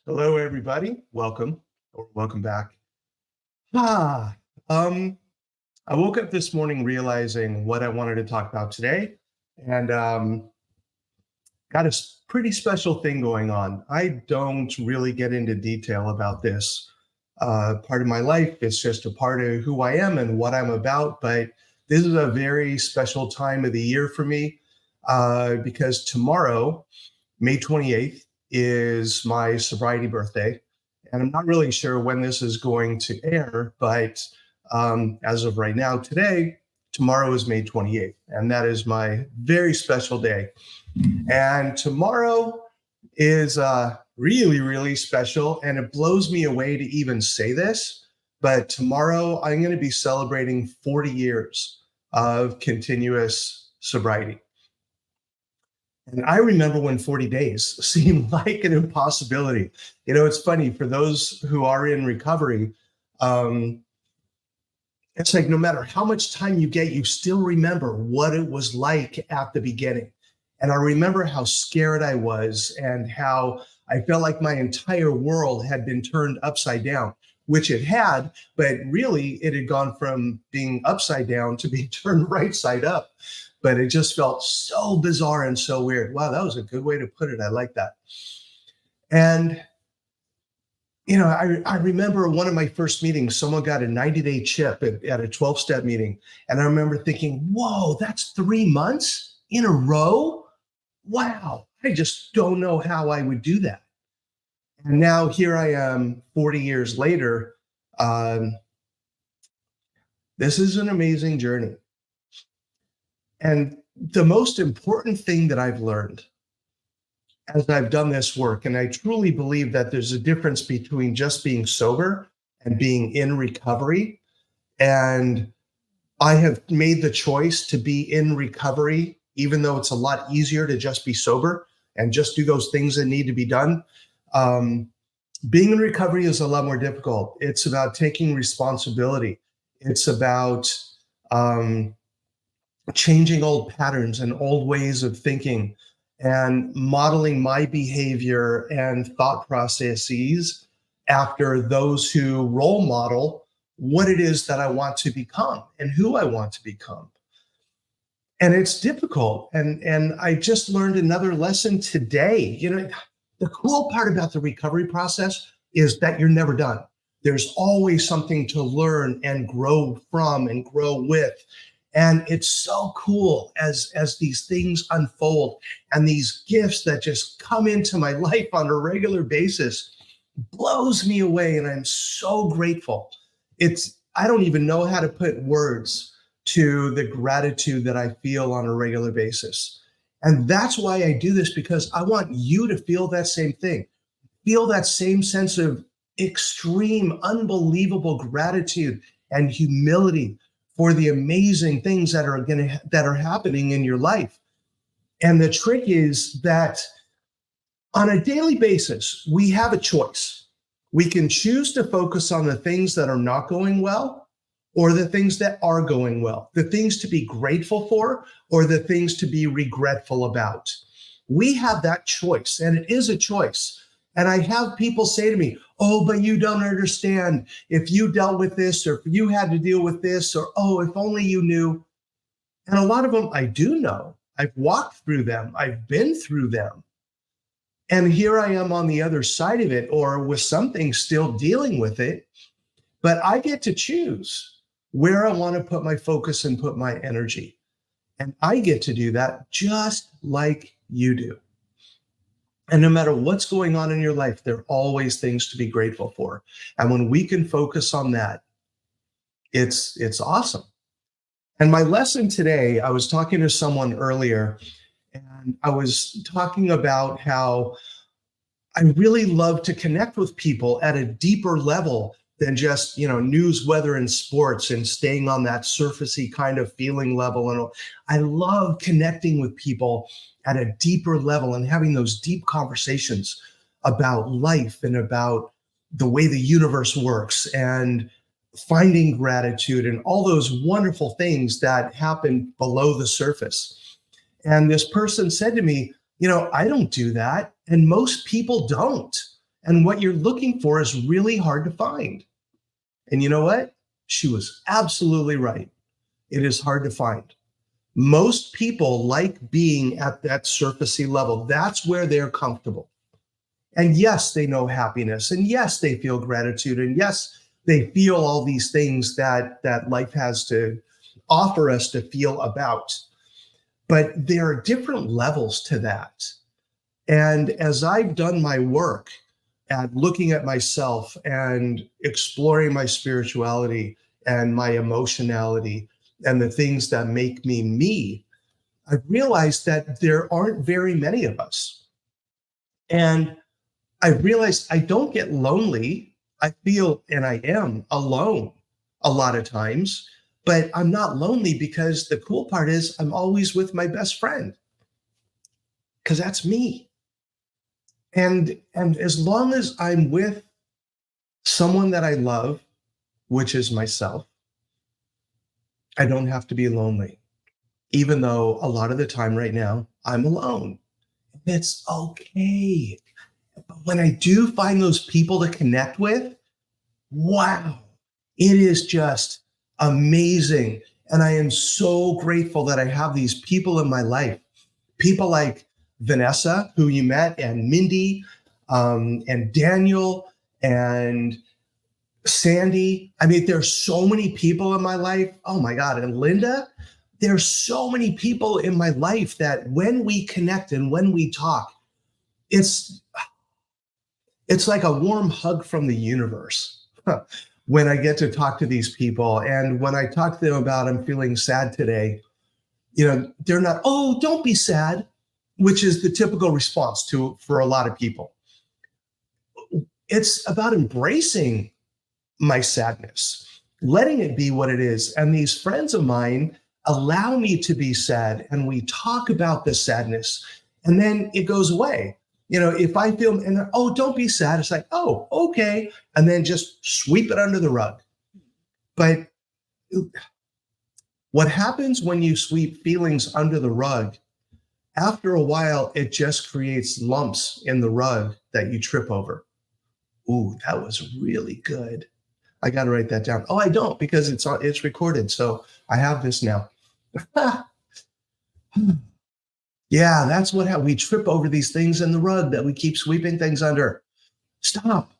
Hello, everybody. Welcome back. Ah, um, I woke up this morning realizing what I wanted to talk about today, and got a pretty special thing going on. I don't really get into detail about this part of my life. It's just a part of who I am and what I'm about. But this is a very special time of the year for me because tomorrow, May 28th, is my sobriety birthday. And I'm not really sure when this is going to air, but as of right now, tomorrow is May 28th. And that is my very special day. And tomorrow is really, really special. And it blows me away to even say this. But tomorrow, I'm going to be celebrating 40 years of continuous sobriety. And I remember when 40 days seemed like an impossibility. It's funny for those who are in recovery. It's like no matter how much time you get, you still remember what it was like at the beginning. And I remember how scared I was and how I felt like my entire world had been turned upside down, which it had, but really it had gone from being upside down to being turned right side up. But it just felt so bizarre and so weird. Wow, that was a good way to put it. I like that. And, I remember one of my first meetings, someone got a 90-day chip at a 12-step meeting. And I remember thinking, whoa, that's 3 months in a row? Wow, I just don't know how I would do that. And now here I am 40 years later. This is an amazing journey. And the most important thing that I've learned as I've done this work, and I truly believe that there's a difference between just being sober and being in recovery. And I have made the choice to be in recovery, even though it's a lot easier to just be sober and just do those things that need to be done. Being in recovery is a lot more difficult. It's about taking responsibility. It's about changing old patterns and old ways of thinking and modeling my behavior and thought processes after those who role model what it is that I want to become and who I want to become. And it's difficult. And I just learned another lesson today. The cool part about the recovery process is that you're never done. There's always something to learn and grow from and grow with. And it's so cool as these things unfold and these gifts that just come into my life on a regular basis blows me away. And I'm so grateful. I don't even know how to put words to the gratitude that I feel on a regular basis. And that's why I do this, because I want you to feel that same thing, feel that same sense of extreme, unbelievable gratitude and humility for the amazing things that are happening in your life. And the trick is that on a daily basis, we have a choice. We can choose to focus on the things that are not going well or the things that are going well, the things to be grateful for or the things to be regretful about. We have that choice, and it is a choice. And I have people say to me, oh, but you don't understand. If you dealt with this, or if you had to deal with this, or, oh, if only you knew. And a lot of them I do know. I've walked through them. I've been through them. And here I am on the other side of it, or with something still dealing with it. But I get to choose where I want to put my focus and put my energy. And I get to do that just like you do. And no matter what's going on in your life, there are always things to be grateful for. And when we can focus on that, it's awesome. And my lesson today, I was talking to someone earlier, and I was talking about how I really love to connect with people at a deeper level than just, news, weather, and sports and staying on that surfacey kind of feeling level. And I love connecting with people at a deeper level and having those deep conversations about life and about the way the universe works and finding gratitude and all those wonderful things that happen below the surface. And this person said to me, I don't do that. And most people don't. And what you're looking for is really hard to find. And you know what? She was absolutely right. It is hard to find. Most people like being at that surfacey level. That's where they're comfortable. And yes, they know happiness. And yes, they feel gratitude. And yes, they feel all these things that life has to offer us to feel about. But there are different levels to that. And as I've done my work at looking at myself and exploring my spirituality and my emotionality and the things that make me me, I've realized that there aren't very many of us. And I realized I don't get lonely. I feel, and I am alone a lot of times, but I'm not lonely because the cool part is I'm always with my best friend because that's me. And as long as I'm with someone that I love, which is myself, I don't have to be lonely, even though a lot of the time right now I'm alone. It's okay. But when I do find those people to connect with, wow, it is just amazing. And I am so grateful that I have these people in my life, people like Vanessa, who you met, and Mindy, and Daniel, and Sandy. I mean, there's so many people in my life. Oh my God. And Linda, there's so many people in my life that when we connect and when we talk, it's like a warm hug from the universe when I get to talk to these people. And when I talk to them about I'm feeling sad today, they're not, oh, don't be sad, which is the typical response for a lot of people. It's about embracing my sadness, letting it be what it is. And these friends of mine allow me to be sad, and we talk about the sadness, and then it goes away. If I feel, and oh, don't be sad, it's like, oh, okay. And then just sweep it under the rug. But what happens when you sweep feelings under the rug, after a while, it just creates lumps in the rug that you trip over. Ooh, that was really good. I got to write that down. Oh, I don't, because it's recorded. So I have this now. Yeah, that's what we trip over these things in the rug that we keep sweeping things under. Stop.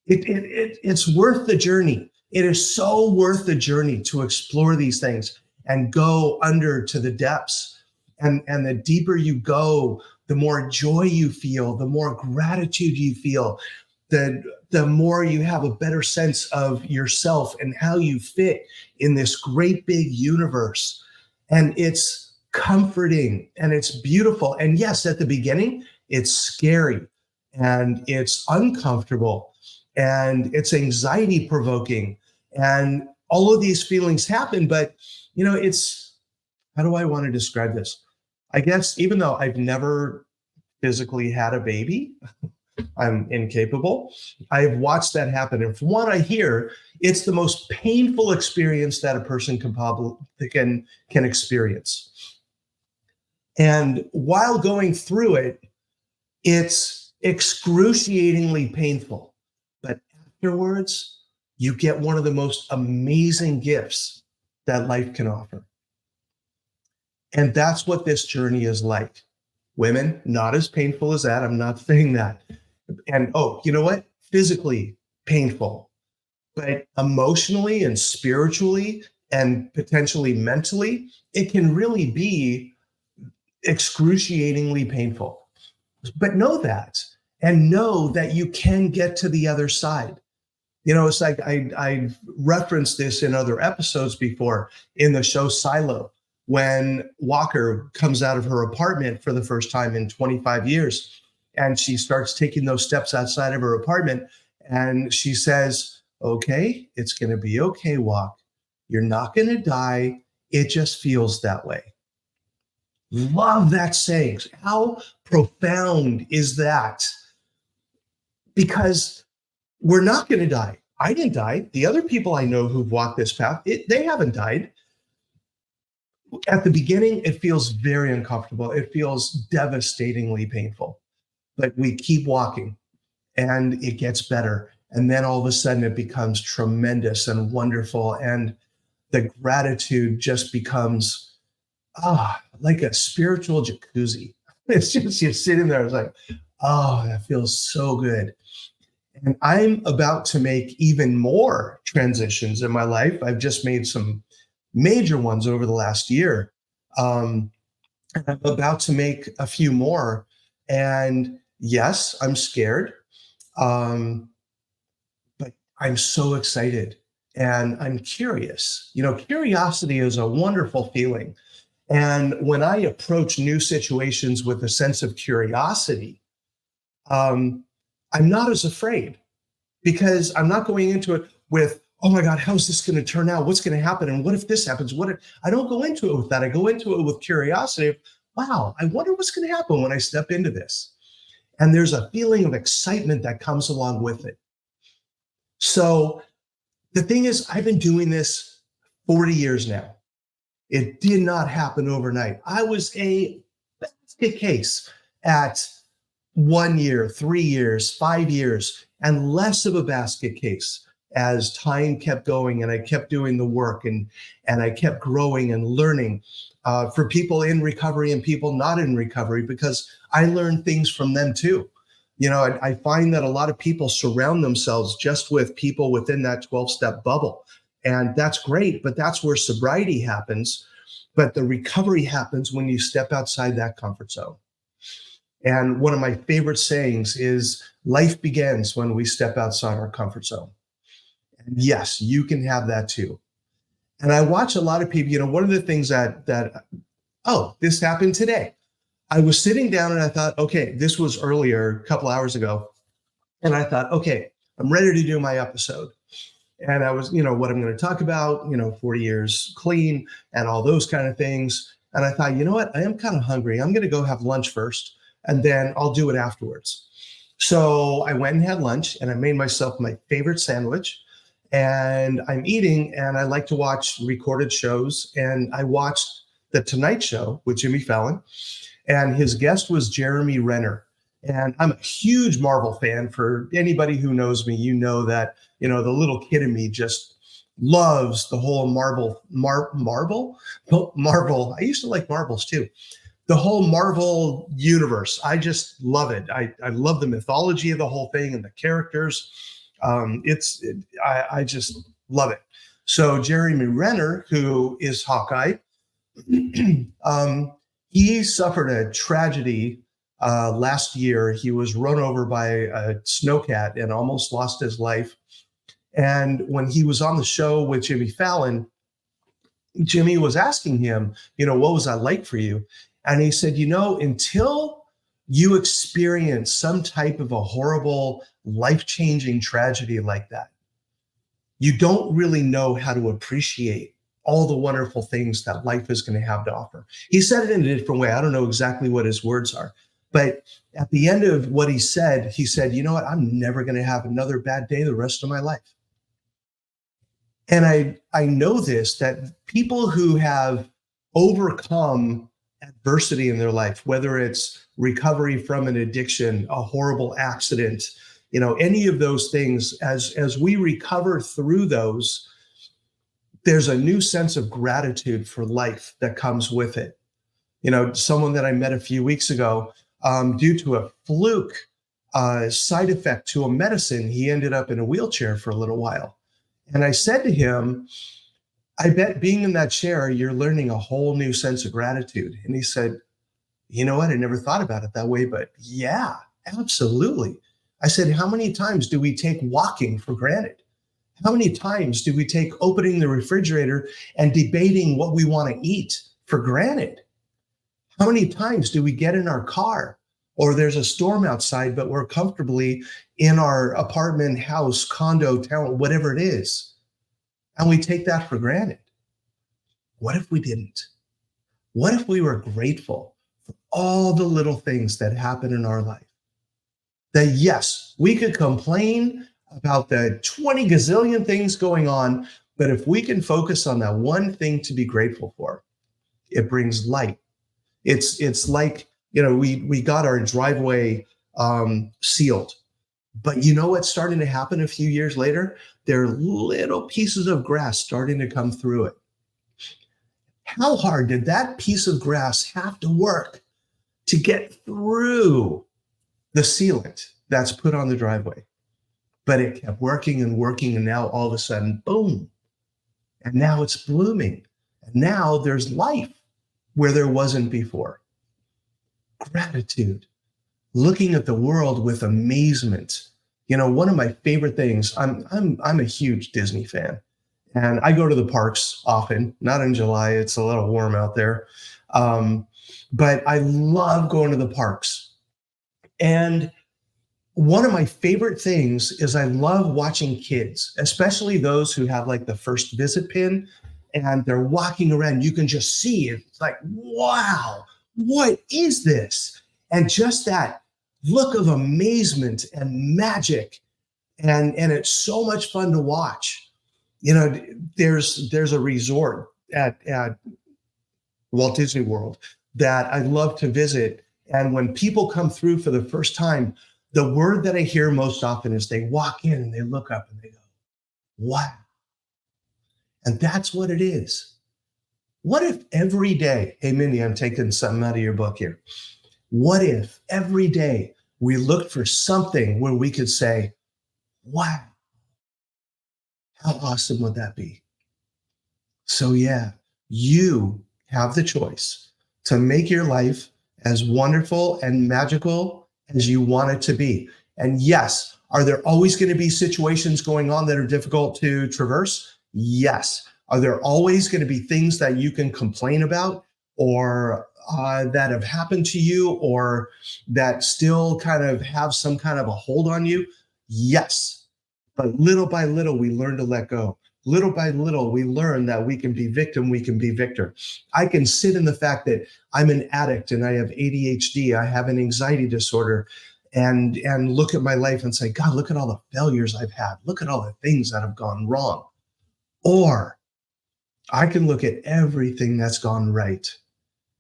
It's worth the journey. It is so worth the journey to explore these things and go under to the depths. And the deeper you go, the more joy you feel, the more gratitude you feel, the more you have a better sense of yourself and how you fit in this great big universe. And it's comforting and it's beautiful. And yes, at the beginning, it's scary and it's uncomfortable and it's anxiety provoking. And all of these feelings happen, but how do I want to describe this? I guess even though I've never physically had a baby, I'm incapable. I've watched that happen. And from what I hear, it's the most painful experience that a person can experience. And while going through it, it's excruciatingly painful. But afterwards, you get one of the most amazing gifts that life can offer. And that's what this journey is like. Women, not as painful as that. I'm not saying that. And oh, you know what? Physically painful, but emotionally and spiritually and potentially mentally, it can really be excruciatingly painful. But know that, and know that you can get to the other side. It's like I've referenced this in other episodes before in the show Silo, when Walker comes out of her apartment for the first time in 25 years. And she starts taking those steps outside of her apartment. And she says, okay, it's going to be okay, Walk. You're not going to die. It just feels that way. Love that saying. How profound is that? Because we're not going to die. I didn't die. The other people I know who've walked this path, they haven't died. At the beginning, it feels very uncomfortable. It feels devastatingly painful. But we keep walking and it gets better. And then all of a sudden it becomes tremendous and wonderful. And the gratitude just becomes like a spiritual jacuzzi. It's just you're sitting there, it's like, oh, that feels so good. And I'm about to make even more transitions in my life. I've just made some major ones over the last year. And I'm about to make a few more. And yes, I'm scared. Um, but I'm so excited and I'm curious. Curiosity is a wonderful feeling. And when I approach new situations with a sense of curiosity, um, I'm not as afraid because I'm not going into it with, oh my God, how's this going to turn out? What's going to happen? And what if this happens? I don't go into it with that. I go into it with curiosity of, wow, I wonder what's going to happen when I step into this. And there's a feeling of excitement that comes along with it. So the thing is, I've been doing this 40 years now. It did not happen overnight. I was a basket case at 1 year, 3 years, 5 years, and less of a basket case as time kept going and I kept doing the work and I kept growing and learning for people in recovery and people not in recovery, because I learned things from them too. I find that a lot of people surround themselves just with people within that 12-step bubble. And that's great, but that's where sobriety happens. But the recovery happens when you step outside that comfort zone. And one of my favorite sayings is, life begins when we step outside our comfort zone. And yes, you can have that too. And I watch a lot of people, one of the things this happened today. I was sitting down and I thought, okay, this was earlier, a couple hours ago. And I thought, okay, I'm ready to do my episode. And I was, what I'm going to talk about, 40 years clean and all those kind of things. And I thought, you know what, I am kind of hungry. I'm going to go have lunch first and then I'll do it afterwards. So I went and had lunch and I made myself my favorite sandwich and I'm eating, and I like to watch recorded shows. And I watched The Tonight Show with Jimmy Fallon, and his guest was Jeremy Renner. And I'm a huge Marvel fan. For anybody who knows me, that, the little kid in me just loves the whole Marvel. I used to like Marvels too. The whole Marvel universe. I just love it. I love the mythology of the whole thing and the characters. I just love it. So Jeremy Renner, who is Hawkeye, he suffered a tragedy last year. He was run over by a snowcat and almost lost his life. And when he was on the show with Jimmy Fallon, Jimmy was asking him, what was that like for you? And he said, until you experience some type of a horrible, life-changing tragedy like that, you don't really know how to appreciate all the wonderful things that life is going to have to offer. He said it in a different way. I don't know exactly what his words are, but at the end of what he said, you know what? I'm never going to have another bad day the rest of my life. And I know this, that people who have overcome adversity in their life, whether it's recovery from an addiction, a horrible accident, any of those things, as we recover through those, there's a new sense of gratitude for life that comes with it. Someone that I met a few weeks ago, due to a fluke side effect to a medicine, he ended up in a wheelchair for a little while. And I said to him, I bet being in that chair, you're learning a whole new sense of gratitude. And he said, you know what? I never thought about it that way, but yeah, absolutely. I said, how many times do we take walking for granted? How many times do we take opening the refrigerator and debating what we want to eat for granted? How many times do we get in our car or there's a storm outside, but we're comfortably in our apartment, house, condo, town, whatever it is, and we take that for granted? What if we didn't? What if we were grateful for all the little things that happen in our life? That yes, we could complain about the 20 gazillion things going on, but if we can focus on that one thing to be grateful for, it brings light. It's like, we got our driveway sealed, But you know what's starting to happen a few years later? There are little pieces of grass starting to come through it. How hard did that piece of grass have to work to get through the sealant that's put on the driveway? But it kept working and working, and now all of a sudden, boom, and now it's blooming. And now there's life where there wasn't before. Gratitude, looking at the world with amazement. You know, one of my favorite things, I'm a huge Disney fan, and I go to the parks often, not in July, it's a little warm out there. But I love going to the parks. And one of my favorite things is I love watching kids, especially those who have like the first visit pin and they're walking around. You can just see it. It's like, wow, what is this? And just that look of amazement and magic. And it's so much fun to watch. You know, there's a resort at Walt Disney World that I love to visit. And when people come through for the first time, the word that I hear most often is they walk in and they look up and they go, wow. And that's what it is. What if every day, hey, Mindy, I'm taking something out of your book here. What if every day we looked for something where we could say, wow, how awesome would that be? So yeah, you have the choice to make your life as wonderful and magical as you want it to be. And yes, are there always going to be situations going on that are difficult to traverse? Yes. Are there always going to be things that you can complain about or that have happened to you or that still kind of have some kind of a hold on you? Yes. But little by little, we learn to let go. Little by little, we learn that we can be victim, we can be victor. I can sit in the fact that I'm an addict and I have ADHD, I have an anxiety disorder, and look at my life and say, God, look at all the failures I've had. Look at all the things that have gone wrong. Or I can look at everything that's gone right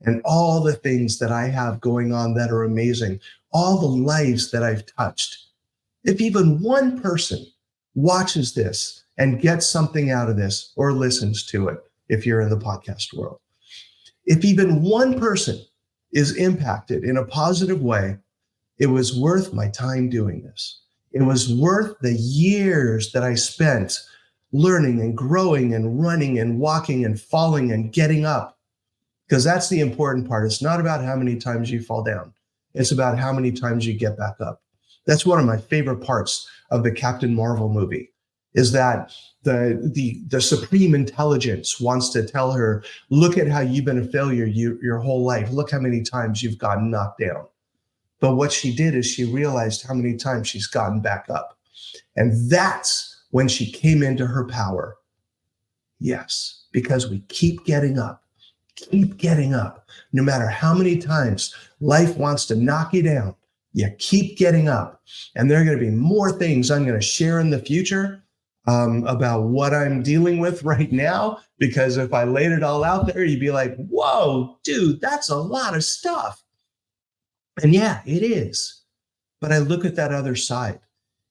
and all the things that I have going on that are amazing, all the lives that I've touched. If even one person watches this and gets something out of this or listens to it, if you're in the podcast world, if even one person is impacted in a positive way, it was worth my time doing this. It was worth the years that I spent learning and growing and running and walking and falling and getting up. Because that's the important part. It's not about how many times you fall down. It's about how many times you get back up. That's one of my favorite parts of the Captain Marvel movie, is that the supreme intelligence wants to tell her, look at how you've been a failure your whole life. Look how many times you've gotten knocked down. But what she did is she realized how many times she's gotten back up. And that's when she came into her power. Yes, because we keep getting up. Keep getting up. No matter how many times life wants to knock you down, you keep getting up. And there are going to be more things I'm going to share in the future about what I'm dealing with right now, because if I laid it all out there, you'd be like, whoa, dude, that's a lot of stuff. And yeah, it is. But I look at that other side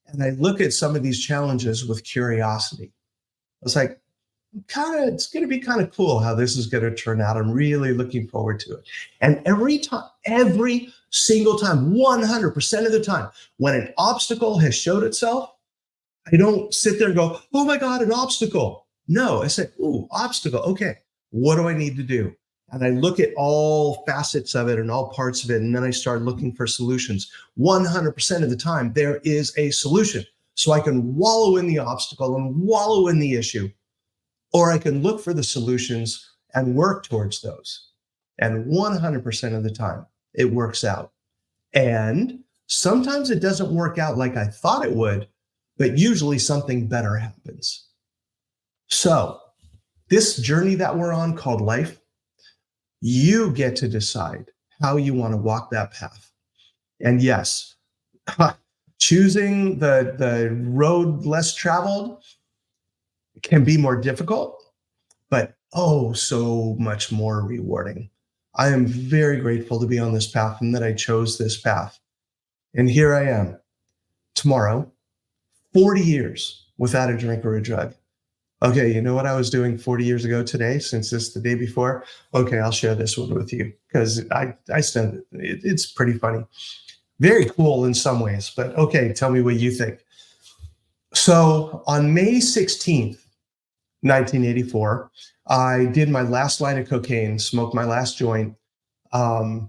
and I look at some of these challenges with curiosity. It's like, it's going to be kind of cool how this is going to turn out. I'm really looking forward to it. And every single time, 100% of the time, when an obstacle has showed itself, I don't sit there and go, oh my God, an obstacle. No, I say, ooh, obstacle. Okay, what do I need to do? And I look at all facets of it and all parts of it. And then I start looking for solutions. 100% of the time, there is a solution. So I can wallow in the obstacle and wallow in the issue, or I can look for the solutions and work towards those. And 100% of the time, it works out. And sometimes it doesn't work out like I thought it would, but usually something better happens. So this journey that we're on called life, you get to decide how you want to walk that path. And yes, choosing the road less traveled can be more difficult, but oh, so much more rewarding. I am very grateful to be on this path and that I chose this path. And here I am, tomorrow, 40 years without a drink or a drug. Okay, you know what I was doing 40 years ago today, since this is the day before? Okay, I'll share this one with you because I sent it. It's pretty funny. Very cool in some ways, but okay, tell me what you think. So on May 16th, 1984, I did my last line of cocaine, smoked my last joint, and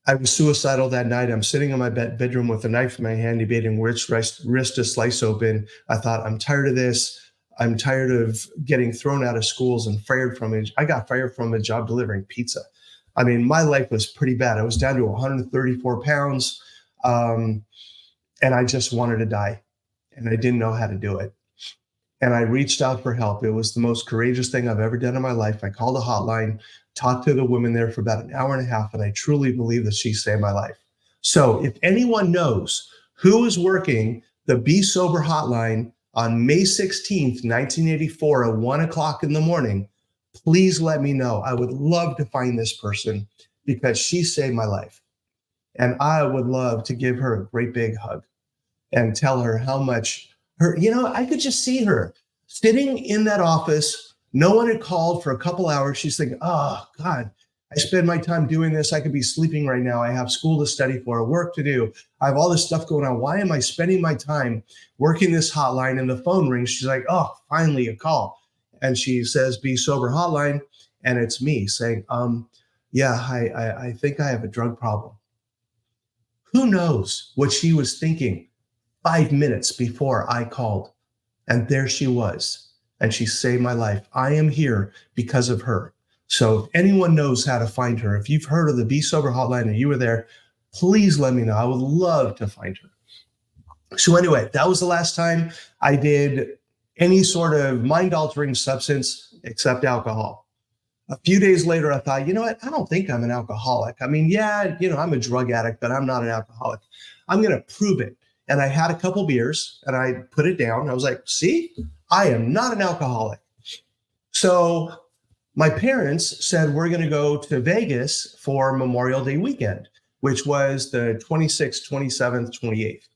I was suicidal that night. I'm sitting in my bedroom with a knife in my hand, debating which wrist to slice open. I thought, I'm tired of this. I'm tired of getting thrown out of schools and fired from it. I got fired from a job delivering pizza. I mean, my life was pretty bad. I was down to 134 pounds, and I just wanted to die, and I didn't know how to do it. And I reached out for help. It was the most courageous thing I've ever done in my life. I called a hotline, talked to the woman there for about an hour and a half, and I truly believe that she saved my life. So if anyone knows who is working the Be Sober hotline on May 16th, 1984 at 1 o'clock in the morning, please let me know. I would love to find this person because she saved my life. And I would love to give her a great big hug and tell her how much I could just see her sitting in that office. No one had called for a couple hours. She's thinking, oh God, I spend my time doing this. I could be sleeping right now. I have school to study for, work to do. I have all this stuff going on. Why am I spending my time working this hotline? And the phone rings. She's like, oh, finally a call. And she says, Be Sober hotline. And it's me saying, yeah, I think I have a drug problem. Who knows what she was thinking 5 minutes before I called. And there she was. And she saved my life. I am here because of her. So if anyone knows how to find her, if you've heard of the Be Sober hotline and you were there, please let me know. I would love to find her. So anyway, that was the last time I did any sort of mind-altering substance except alcohol. A few days later, I thought, you know what? I don't think I'm an alcoholic. I mean, yeah, I'm a drug addict, but I'm not an alcoholic. I'm going to prove it. And I had a couple beers and I put it down. I was like, see, I am not an alcoholic. So my parents said, we're going to go to Vegas for Memorial Day weekend, which was the 26th, 27th, 28th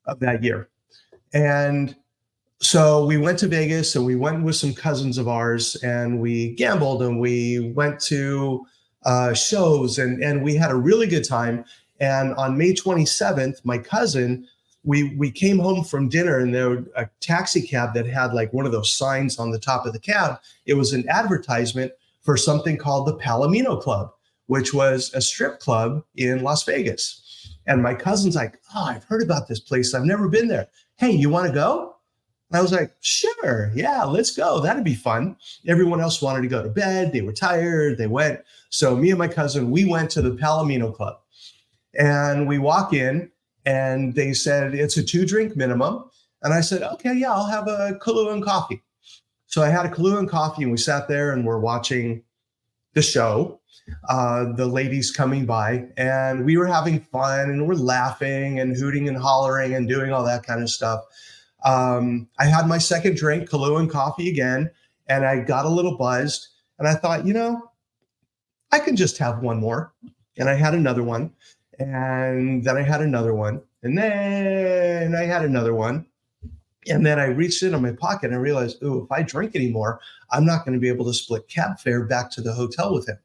of that year. And so we went to Vegas and we went with some cousins of ours and we gambled and we went to shows and we had a really good time. And on May 27th, my cousin, we came home from dinner and there was a taxi cab that had like one of those signs on the top of the cab. It was an advertisement for something called the Palomino Club, which was a strip club in Las Vegas. And my cousin's like, oh, I've heard about this place. I've never been there. Hey, you want to go? And I was like, sure. Yeah, let's go. That'd be fun. Everyone else wanted to go to bed. They were tired. They went. So me and my cousin, we went to the Palomino Club. And we walk in and they said, it's a 2-drink minimum. And I said, okay, yeah, I'll have a Kahlua and coffee. So I had a Kahlua and coffee and we sat there and we're watching the show, the ladies coming by, and we were having fun and we're laughing and hooting and hollering and doing all that kind of stuff. I had my second drink, Kahlua and coffee again, and I got a little buzzed and I thought, I can just have one more. And I had another one. And then I had another one. And then I had another one. And then I reached in my pocket and I realized, if I drink anymore, I'm not going to be able to split cab fare back to the hotel with him.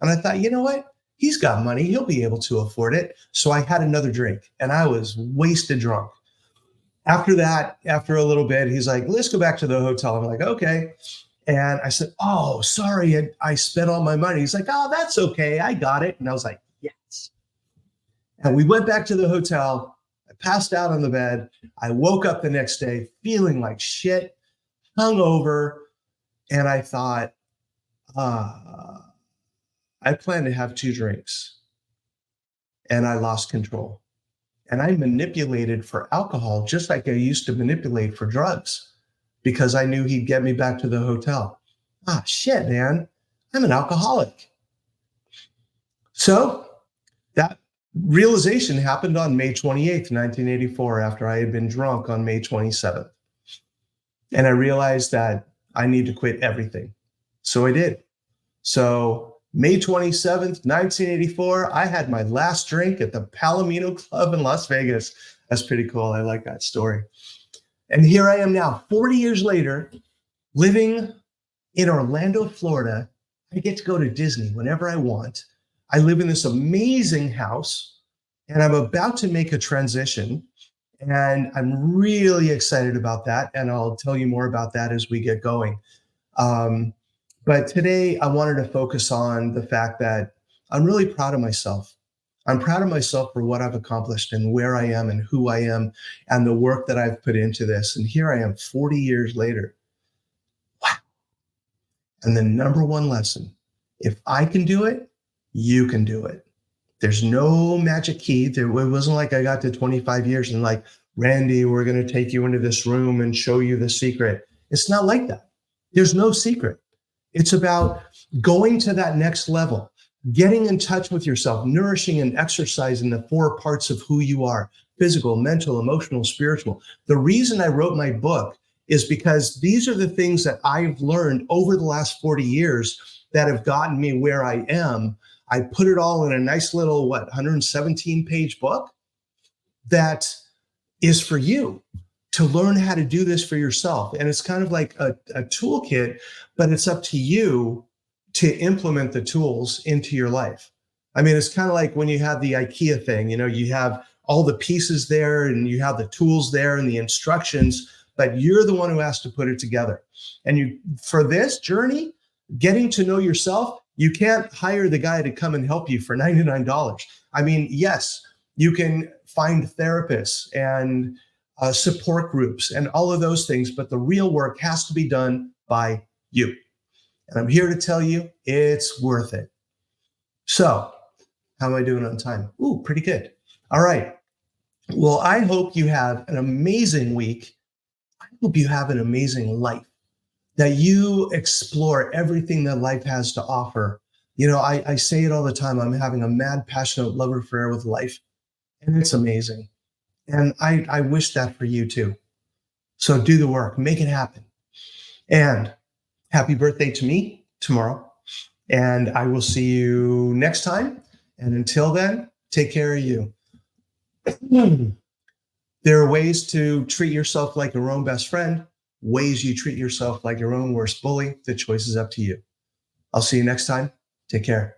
And I thought, you know what? He's got money. He'll be able to afford it. So I had another drink and I was wasted drunk. After that, after a little bit, he's like, let's go back to the hotel. I'm like, okay. And I said, oh, sorry, I spent all my money. He's like, oh, that's okay. I got it. And I was like, yes. And we went back to the hotel. I passed out on the bed. I woke up the next day feeling like shit, hungover. And I thought, I plan to have 2 drinks. And I lost control. And I manipulated for alcohol just like I used to manipulate for drugs because I knew he'd get me back to the hotel. Shit, man. I'm an alcoholic. So that realization happened on May 28th, 1984, after I had been drunk on May 27th. And I realized that I need to quit everything. So I did. So May 27th, 1984, I had my last drink at the Palomino Club in Las Vegas. That's pretty cool. I like that story. And here I am now, 40 years later, living in Orlando, Florida. I get to go to Disney whenever I want. I live in this amazing house, and I'm about to make a transition. And I'm really excited about that. And I'll tell you more about that as we get going. But today I wanted to focus on the fact that I'm really proud of myself. I'm proud of myself for what I've accomplished and where I am and who I am and the work that I've put into this. And here I am 40 years later. Wow. And the number one lesson, if I can do it, you can do it. There's no magic key. It wasn't like I got to 25 years and like, Randy, we're going to take you into this room and show you the secret. It's not like that. There's no secret. It's about going to that next level, getting in touch with yourself, nourishing and exercising the 4 parts of who you are: physical, mental, emotional, spiritual. The reason I wrote my book is because these are the things that I've learned over the last 40 years that have gotten me where I am. I put it all in a nice little, 117-page book that is for you to learn how to do this for yourself. And it's kind of like a toolkit, but it's up to you to implement the tools into your life. I mean, it's kind of like when you have the IKEA thing, you have all the pieces there and you have the tools there and the instructions, but you're the one who has to put it together. And for this journey, getting to know yourself, you can't hire the guy to come and help you for $99. I mean, yes, you can find therapists and support groups and all of those things, but the real work has to be done by you. And I'm here to tell you it's worth it. So, how am I doing on time? Ooh, pretty good. All right. Well, I hope you have an amazing week. I hope you have an amazing life, that you explore everything that life has to offer. I say it all the time. I'm having a mad, passionate love affair with life, and it's amazing. And I wish that for you too. So do the work, make it happen. And happy birthday to me tomorrow. And I will see you next time. And until then, take care of you. There are ways to treat yourself like your own best friend, ways you treat yourself like your own worst bully. The choice is up to you. I'll see you next time. Take care.